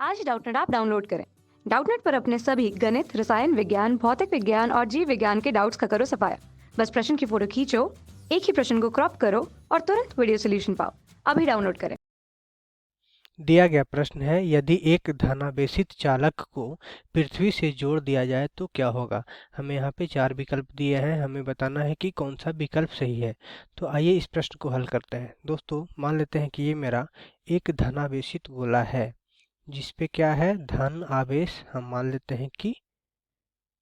आज ही Doubtnut app download करें। Doubtnut पर अपने सभी गणित, रसायन विज्ञान, भौतिक विज्ञान और जीव विज्ञान के डाउट्स का करो सफाया। बस प्रश्न की फोटो खींचो, एक ही प्रश्न को क्रॉप करो और तुरंत वीडियो सोल्यूशन पाओ। अभी डाउनलोड करें। दिया गया प्रश्न है, यदि एक धनावेशित चालक को पृथ्वी से जोड़ दिया जाए तो क्या होगा। हमें यहाँ पे 4 विकल्प दिए हैं, हमें बताना है कि कौन सा विकल्प सही है। तो आइए इस प्रश्न को हल करते हैं। दोस्तों मान लेते हैं कि ये मेरा एक धनावेशित गोला है जिस पे क्या है, धन आवेश। हम मान लेते हैं कि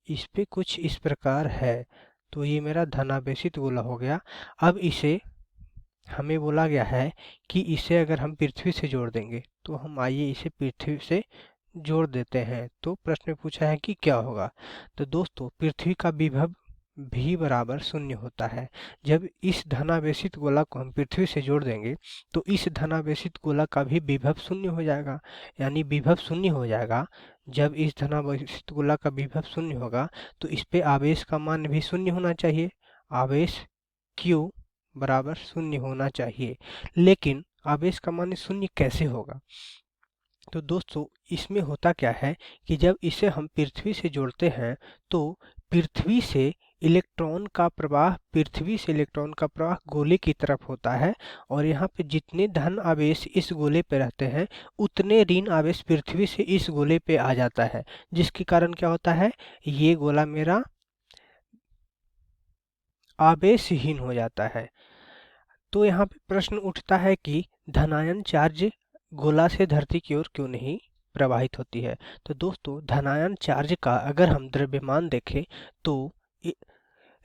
इस पे कुछ इस प्रकार है। तो ये मेरा धनावेशित गोला हो गया। अब इसे हमें बोला गया है कि इसे अगर हम पृथ्वी से जोड़ देंगे, तो हम आइए इसे पृथ्वी से जोड़ देते हैं। तो प्रश्न में पूछा है कि क्या होगा। तो दोस्तों पृथ्वी का विभव भी बराबर शून्य होता है। जब इस धनावेशित गोला को हम पृथ्वी से जोड़ देंगे तो इस धनावेशित गोला का भी विभव शून्य हो जाएगा, यानी विभव शून्य हो जाएगा। जब इस धनावेशित गोला का विभव शून्य होगा तो इस पे आवेश का मान भी शून्य होना चाहिए। आवेश Q बराबर शून्य होना चाहिए। लेकिन आवेश का मान शून्य कैसे होगा। तो दोस्तों इसमें होता क्या है कि जब इसे हम पृथ्वी से जोड़ते हैं तो पृथ्वी से इलेक्ट्रॉन का प्रवाह गोले की तरफ होता है। और यहाँ पे जितने धन आवेश इस गोले पे रहते हैं उतने ऋण आवेश पृथ्वी से इस गोले पे आ जाता है, जिसके कारण क्या होता है, ये गोला मेरा आवेशहीन हो जाता है। तो यहाँ पे प्रश्न उठता है कि धनायन चार्ज गोला से धरती की ओर क्यों नहीं प्रवाहित होती है। तो दोस्तों धनायन चार्ज का अगर हम द्रव्यमान देखें तो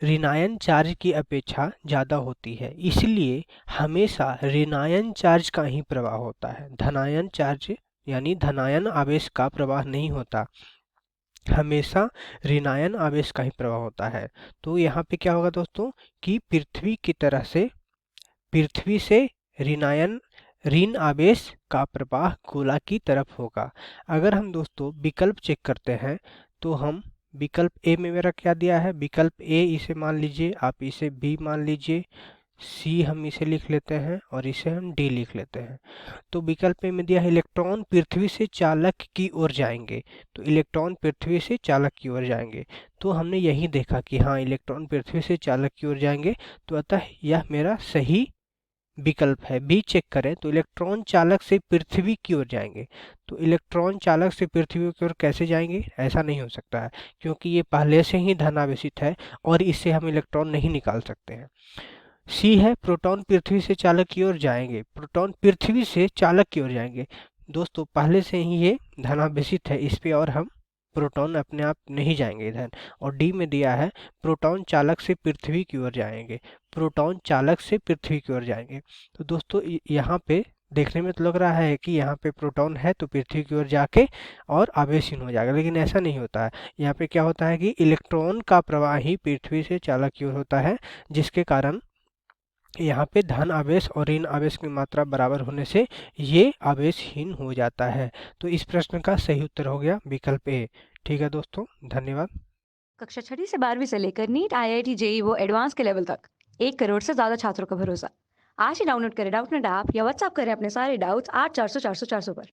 ऋणायन चार्ज की अपेक्षा ज़्यादा होती है, इसलिए हमेशा ऋणायन चार्ज का ही प्रवाह होता है। धनायन चार्ज यानी धनायन आवेश का प्रवाह नहीं होता, हमेशा ऋणायन आवेश का ही प्रवाह होता है। तो यहाँ पे क्या होगा दोस्तों कि पृथ्वी से ऋण आवेश का प्रवाह गोला की तरफ होगा। अगर हम दोस्तों विकल्प चेक करते हैं तो हम विकल्प ए में मेरा क्या दिया है, विकल्प ए इसे मान लीजिए, आप इसे बी मान लीजिए, सी हम इसे लिख लेते हैं और इसे हम डी लिख लेते हैं। तो विकल्प ए में दिया है इलेक्ट्रॉन पृथ्वी से चालक की ओर जाएंगे। तो इलेक्ट्रॉन पृथ्वी से चालक की ओर जाएंगे। तो हमने यही देखा कि हाँ इलेक्ट्रॉन पृथ्वी से चालक की ओर जाएंगे, तो अतः यह मेरा सही विकल्प है। बी चेक करें तो इलेक्ट्रॉन चालक से पृथ्वी की ओर जाएंगे। तो इलेक्ट्रॉन चालक से पृथ्वी की ओर कैसे जाएंगे, ऐसा नहीं हो सकता है, क्योंकि ये पहले से ही धनावेशित है और इससे हम इलेक्ट्रॉन नहीं निकाल सकते हैं। सी है प्रोटॉन पृथ्वी से चालक की ओर जाएंगे, प्रोटॉन पृथ्वी से चालक की ओर जाएंगे। दोस्तों पहले से ही ये धनावेशित है, इस पे और हम प्रोटॉन अपने आप नहीं जाएंगे इधर। और डी में दिया है प्रोटॉन चालक से पृथ्वी की ओर जाएंगे, प्रोटॉन चालक से पृथ्वी की ओर जाएंगे। तो दोस्तों यहाँ पे देखने में तो लग रहा है कि यहाँ पे प्रोटॉन है तो पृथ्वी की ओर जाके और आवेशहीन हो जाएगा, लेकिन ऐसा नहीं होता है। यहाँ पे क्या होता है कि इलेक्ट्रॉन का प्रवाह ही पृथ्वी से चालक की ओर होता है, जिसके कारण यहाँ पे धन आवेश और ऋण आवेश की मात्रा बराबर होने से ये आवेशहीन हो जाता है। तो इस प्रश्न का सही उत्तर हो गया विकल्प ए। ठीक है दोस्तों, धन्यवाद। कक्षा 6 से 12वीं से लेकर नीट, IIT, JEE वो एडवांस के लेवल तक 1 करोड़ से ज्यादा छात्रों का भरोसा। आज ही डाउनलोड करें डाउटनेट ऐप या व्हाट्सएप करें अपने सारे डाउट्स 8400 400 400 पर।